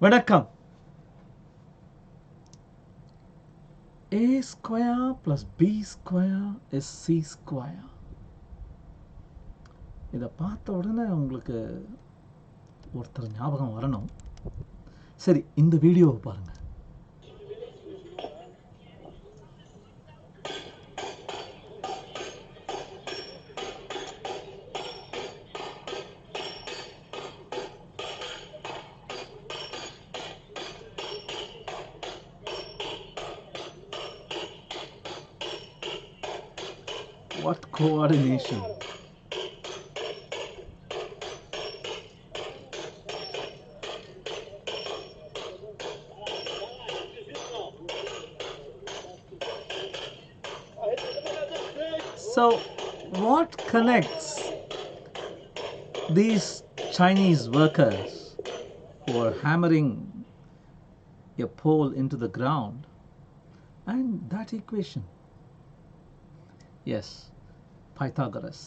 வணக்கம். A square plus B square is C square. இதை பார்த்த உடனே உங்களுக்கு ஒருத்தர் ஞாபகம் வரணும். சரி, இந்த வீடியோவை பாருங்க. What coordination! So, what connects these Chinese workers who are hammering a pole into the ground and that equation? Yes, Pythagoras.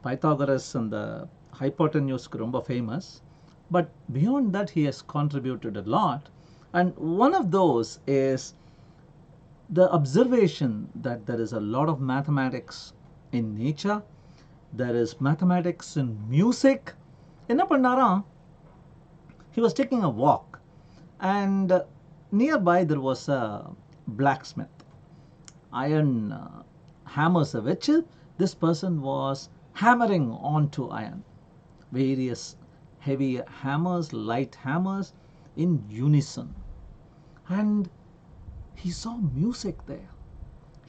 Pythagoras and the hypotenuse is ரொம்ப famous, but beyond that he has contributed a lot, and one of those is the observation that there is a lot of mathematics in nature, there is mathematics in music. என்ன பண்ணாராம், he was taking a walk and nearby there was a blacksmith. Iron hammers வச்சு this person was hammering onto iron, various heavy hammers, light hammers in unison, and he saw music there.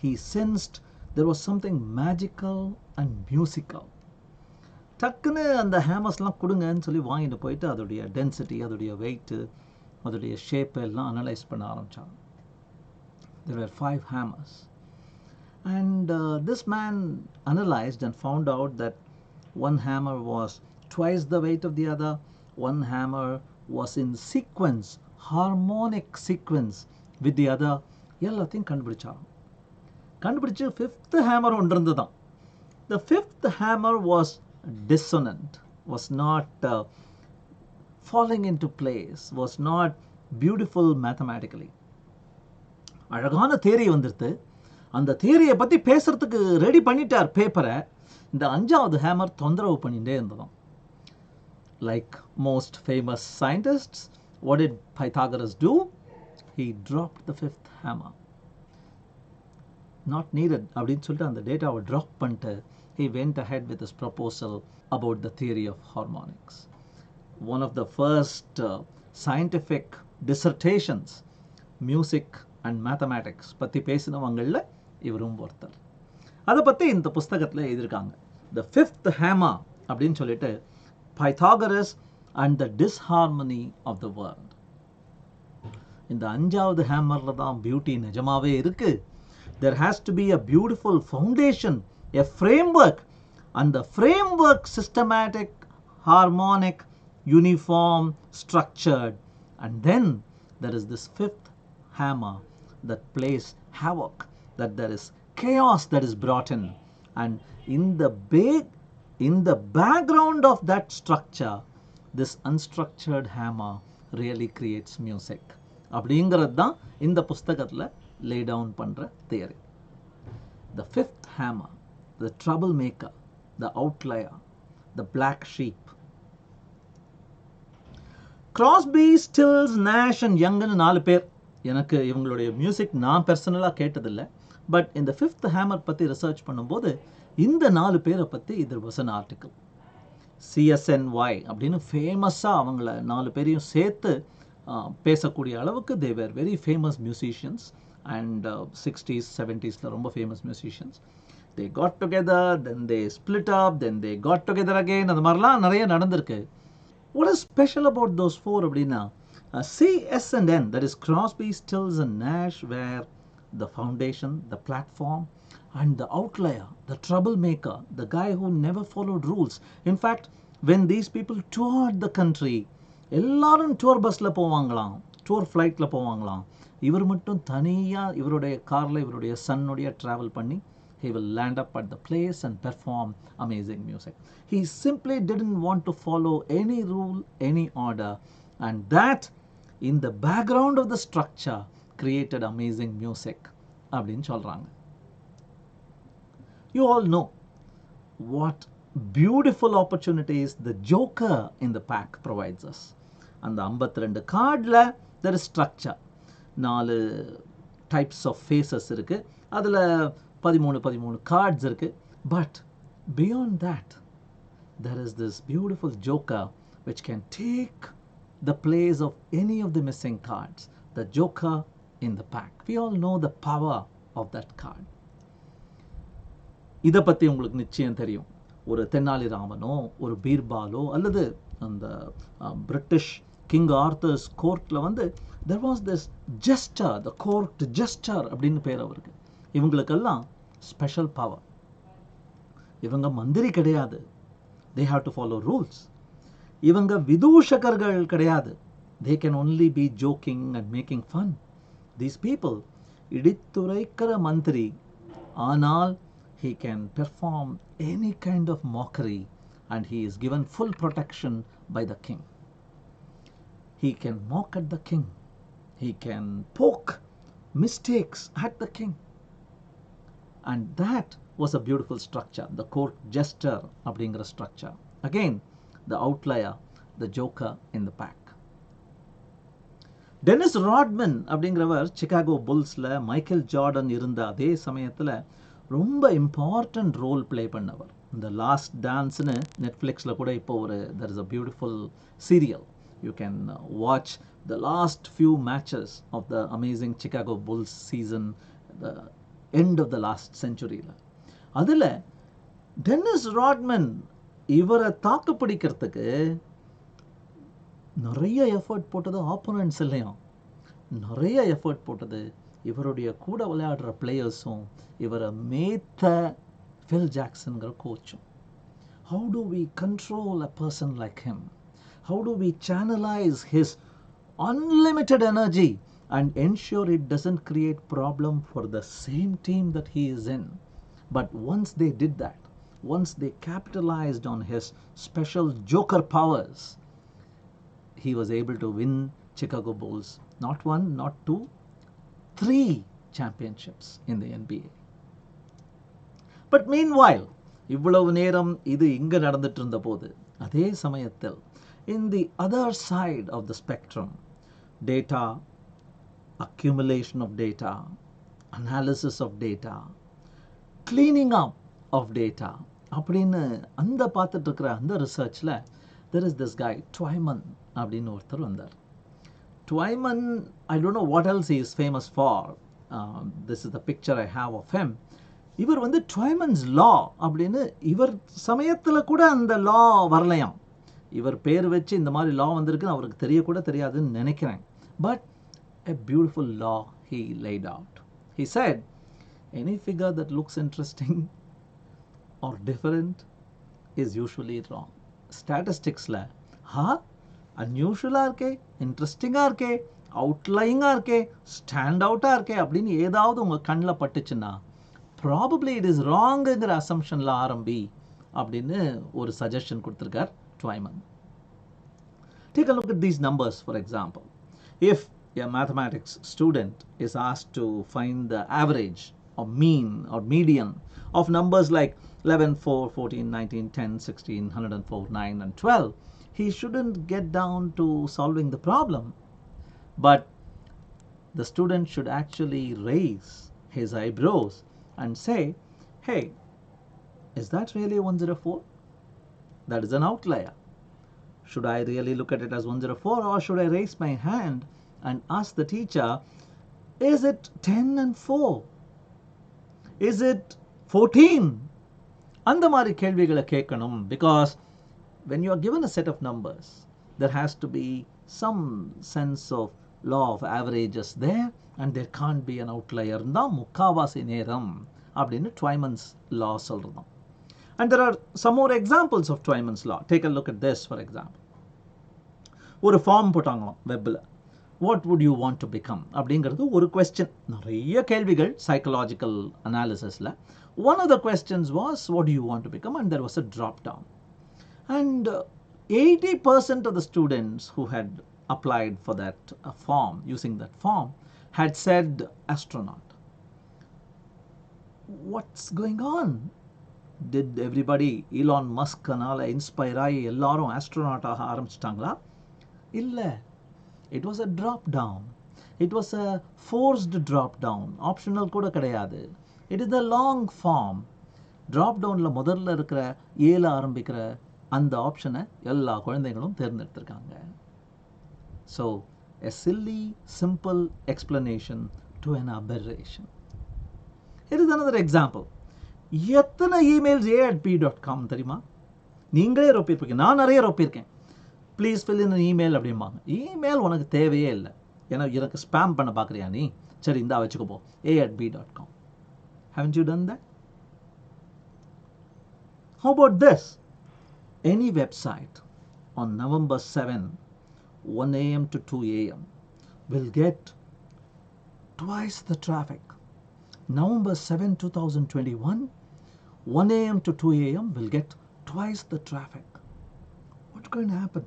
He sensed there was something magical and musical. டக்குன்னு அந்த ஹேமர்ஸ்லாம் கொடுங்கன்னு சொல்லி வாங்கிட்டு போயிட்டு அதோடைய density, அதோடைய weight, அதோடைய ஷேப் எல்லாம் அனலைஸ் பண்ண ஆரம்பித்தாங்க. There were 5 hammers. And this man analyzed and found out that one hammer was twice the weight of the other. One hammer was in sequence, harmonic sequence with the other. எல்லாத்தையும் கண்டுபிடிச்சாங்க. கண்டுபிடிச்சு 5th hammer ஒன்று இருந்ததான். The 5th hammer was dissonant, was not falling into place, was not beautiful mathematically. அழகான தேரி வந்துருது. அந்த தியரியை பற்றி பேசுறதுக்கு ரெடி பண்ணிட்டார் பேப்பரை. இந்த 5வது ஹேமர் தொந்தரவு பண்ணிகிட்டே இருந்ததாம். Like most famous scientists, what did Pythagoras do? He dropped the 5th hammer. Not needed அப்படின்னு சொல்லிட்டு அந்த டேட்டாவை ட்ராப் பண்ணிட்டு he went ahead with his proposal about the theory of harmonics. One of the first scientific dissertations, music and mathematics பற்றி பேசினவங்களில் இவரும் ஒருத்தர். அதை பற்றி இந்த புஸ்தகத்தில் எழுதியிருக்காங்க. The 5th hammer அப்படின்னு சொல்லிட்டு Pythagoras and the disharmony of the world. இந்த 5வது ஹேமரில் தான் பியூட்டி நிஜமாவே இருக்கு. There has to be a beautiful foundation, a framework, and the framework systematic, harmonic, uniform, structured, and then there is this 5th hammer that plays havoc, that there is chaos that is brought in, and in the background of that structure this unstructured hammer really creates music. அப்படிங்கிறது தான் இந்த புஸ்தகத்தில் லே down பண்ணுற theory. The 5th hammer, the troublemaker, the outlier, the black sheep. Crosby, Stills, Nash and Youngன்னு 4 பேர். எனக்கு இவங்களுடைய music நான் பர்சனலாக கேட்டதில்லை. பட் இந்த 5th ஹேமர் பற்றி ரிசர்ச் பண்ணும்போது இந்த 4 பேரை பற்றி there was an article. CSNY அப்படின்னு ஃபேமஸாக அவங்கள 4 பேரையும் சேர்த்து பேசக்கூடிய அளவுக்கு they were very famous musicians, and 60s 70sல ரொம்ப famous musicians. They got together, then they split up, then they got together again. அது மாதிரிலாம் நிறைய நடந்திருக்கு. What is special about those 4 அப்படின்னா C, S and N, that is Crosby, Stills and Nash, were the foundation, the platform, and the outlier, the troublemaker, the guy who never followed rules. In fact, when these people toured the country, எல்லாரும் tour பஸ்ஸில் போவாங்களாம், tour ஃப்ளைட்டில் போவாங்களாம். இவர் மட்டும் தனியாக இவருடைய காரில் இவருடைய சன்னுடைய travel பண்ணி he will land up at the place and perform amazing music. He simply didn't want to follow any rule, any order, and that in the background of the structure created amazing music அப்படின்னு சொல்றாங்க. You all know what beautiful opportunities the joker in the pack provides us. அந்த 52 கார்டில் there is structure. 4 types of faces இருக்கு. அதில் 13 cards இருக்கு. But beyond that, there is this beautiful joker which can take the place of any of the missing cards. The joker in the pack. We all know the power of that card. இதை பற்றி உங்களுக்கு நிச்சயம் தெரியும். ஒரு தென்னாலிராமனோ ஒரு பீர்பாலோ அல்லது அந்த British king ஆர்த்தர்ஸ் கோர்ட்டில் வந்து there was this jester, the court jester அப்படின்னு பேர் அவருக்கு. இவங்களுக்கெல்லாம் ஸ்பெஷல் பவர். இவங்க மந்திரி கிடையாது. they have to follow rules. இவங்க விதூஷகர்கள் கிடையாது. they can only be joking and making fun. these people இடித்துரைக்கிற மந்திரி, ஆனால் he can perform any kind of mockery and he is given full protection by the king. He can mock at the king. He can poke mistakes at the king. And that was a beautiful structure, the court jester அப்படிங்கிற structure. Again, the outlier, the joker in the pack. Dennis Rodman அப்படிங்கிறவர் Chicago புல்ஸில் Michael Jordan இருந்த அதே சமயத்தில் ரொம்ப important role play பண்ணவர். இந்த last டான்ஸ்னு நெட்ஃப்ளிக்ஸில் கூட இப்போ ஒரு there is a beautiful serial. You can watch the last few matches of the amazing Chicago Bulls season, the end of the last century. அதில் டெனிஸ் ராட்மன் இவரை தாக்கு பிடிக்கிறதுக்கு நிறைய எஃபர்ட் போட்டது ஆப்போனன்ட்ஸ் இல்லையா, நிறைய எஃபர்ட் போட்டது இவருடைய கூட விளையாடுற பிளேயர்ஸும் இவரை மேத்த ஃபில் ஜாக்சன்கிற கோச்சும். How do we control a person like him? How do we channelise his unlimited energy and ensure it doesn't create problem for the same team that he is in? But once they did that, once they capitalized on his special joker powers, he was able to win Chicago Bulls not one, not two, 3 championships in the NBA. But meanwhile, இவ்வளவு நேரம் இது இங்க நடந்துட்டு இருந்த போது, அதே சமயத்தில் in the other side of the spectrum, data, accumulation of data, analysis of data, cleaning up of data அப்படின்னு அந்த பார்த்துட்டு இருக்கிற அந்த ரிசர்ச்சில் there is this guy Twyman அப்படின்னு ஒருத்தர் வந்தார். Twyman, I don't know what else he is famous for. This is the picture I have of him. இவர் வந்து Twyman's law அப்படின்னு இவர் சமயத்தில் கூட அந்த லா வரலையாம். இவர் பேர் வச்சு இந்த மாதிரி லா வந்திருக்குன்னு அவருக்கு தெரியக்கூட தெரியாதுன்னு நினைக்கிறேன். But a beautiful law he laid out. He said, any figure that looks interesting or different is usually wrong. Statisticsல அன்யூஷுவலாக இருக்கே, இன்ட்ரெஸ்டிங்காக இருக்கே, அவுட்லைங்காக இருக்கே, ஸ்டாண்ட் அவுட்டாக இருக்கே அப்படின்னு ஏதாவது உங்கள் கண்ணில் பட்டுச்சுன்னா ப்ராபப்ளி இட் இஸ் ராங்குங்கிற அசம்ஷனில் ஆரம்பி அப்படின்னு ஒரு சஜஷன் கொடுத்துருக்கார் Twyman. Take a look at these numbers, for example. If a mathematics student is asked to find the average or mean or median of numbers like 11, 4, 14, 19, 10, 16, 104, 9 and 12, he shouldn't get down to solving the problem, but the student should actually raise his eyebrows and say, hey, is that really 104? That is an outlier. Should I really look at it as 104, or should I raise my hand and ask the teacher, is it 10 and 4? Is it 14? அந்த மாதிரி கேள்விகளை கேட்கணும். Because when you are given a set of numbers, there has to be some sense of law of averages there, and there can't be an outlier. தான் முக்காவாசி நேரம் அப்படின்னு Twyman's law சொல்றோம். And there are some more examples of Twyman's law. Take a look at this, for example. ஒரு form போட்டாங்களாம் வெப்பில். What would you want to become அப்படிங்கிறது ஒரு கொஸ்டின். நிறைய கேள்விகள் சைக்கலாஜிக்கல் அனாலிசிஸில். One of the questions was what do you want to become, and there was a drop down. And 80% of the students who had applied for that form, using that form, had said astronaut. What's going on? Did everybody Elon Musk inspire ஆகி எல்லாரும் astronaut ஆக ஆரம்பிச்சிட்டாங்களா? இல்ல. It was a drop down. It was a forced drop down. Optional கூட கிடையாது. It is the long form. Drop downல முதல்ல இருக்கிற ஏல ஆரம்பிக்கிற அந்த ஆப்ஷனை எல்லா குழந்தைகளும் தேர்ந்தெடுத்திருக்காங்க. So, a silly, simple explanation to an aberration. Here is another example. எத்தனை emails a@p.com தெரியுமா? நீங்களே ரொப்பிருப்பீங்க, நான் நிறைய ரொப்பிருக்கேன். ப்ளீஸ் ஃபில் இன் இமெயில் அப்படிம்பாங்க. இமெயில் உனக்கு தேவையே இல்லை, ஏன்னா எனக்கு ஸ்பேம் பண்ண பார்க்குறியா நீ? சரி இந்தா வச்சுக்கோ போ, a@b.com. Haven't you done that? How about this? Any website on November 7, 1 a.m. to 2 a.m. will get twice the traffic. November 7, 2021, 1 a.m. to 2 a.m. will get twice the traffic. What's going to happen?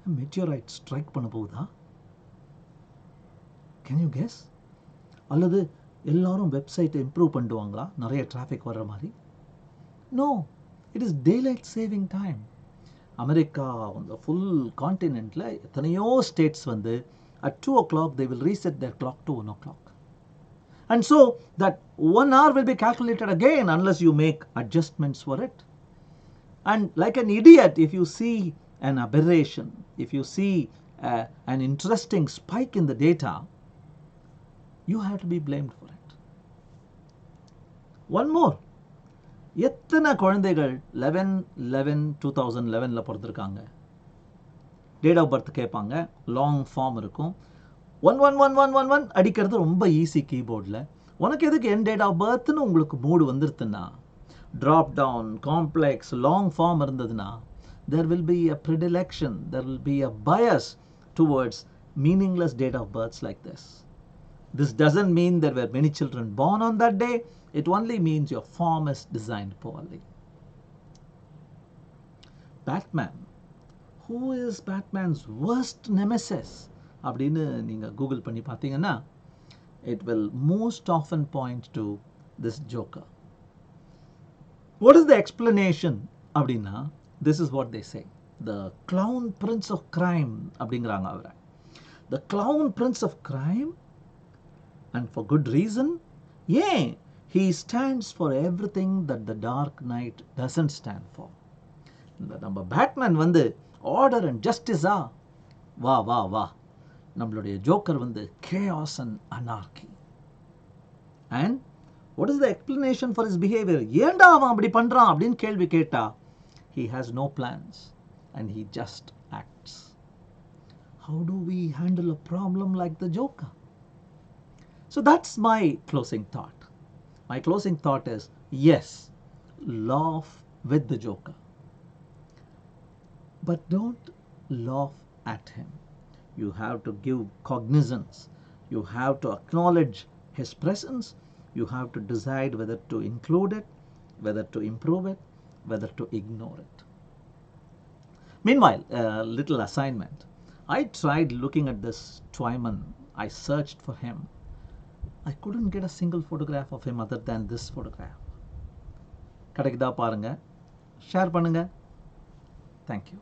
A meteorite strike பண்ண போகுதா? Can you guess? அல்லது எல்லாரும் வெப்சைட்டை improve பண்ணுவாங்களா நிறைய traffic வர்ற மாதிரி? No, it is daylight saving time. America அந்த ஃபுல் கான்டினென்ட்ல எத்தனையோ ஸ்டேட்ஸ் வந்து at 2 o'clock they will reset their clock to 1 o'clock. And so that 1 hour will be calculated again unless you make adjustments for it. And like an idiot, if you see an aberration, if you see an interesting spike in the data, you have to be blamed for it. One more. எத்தனை குழந்தைகள் 11/11/2011 பிறந்திருக்காங்க? Date of birth கேட்பாங்க, long form இருக்கும். 111111 அடிக்கிறது ரொம்ப easy கீபோர்டில். உனக்கு எதுக்கு என் டேட் ஆஃப் பர்த்னு உங்களுக்கு மூடு வந்துருதுன்னா, drop down complex long form இருந்ததுன்னா, there will be a predilection, there will be a bias towards meaningless date of births like this. This doesn't mean there were many children born on that day. It only means your form is designed poorly. Batman. Who is Batman's worst nemesis? அப்படின்னு நீங்கள் Google பண்ணி பார்த்தீங்கன்னா, it will most often point to this Joker. What is the explanation? அப்படின்னா, this is what they say. The clown prince of crime அப்படிங்கிறாங்க அவரை. The clown prince of crime, and for good reason. Yeah, he stands for everything that the Dark Knight doesn't stand for. நம்ம Batman வந்து order and ஜஸ்டிஸா? வா வா வா. நம்மளுடைய joker வந்து chaos and anarchy. And what is the explanation for his behavior? ஏண்டா அவன் அப்படி பண்றான் அப்படின்னு கேள்வி கேட்டா, he has no plans and he just acts. How do we handle a problem like the Joker? So that's my closing thought. My closing thought is, yes, laugh with the Joker. But don't laugh at him. You have to give cognizance. You have to acknowledge his presence. You have to decide whether to include it, whether to improve it, whether to ignore it. Meanwhile, a little assignment. I tried looking at this Twyman. I searched for him. I couldn't get a single photograph of him other than this photograph. கிடைக்குதா பாருங்க, share பண்ணுங்க. Thank you.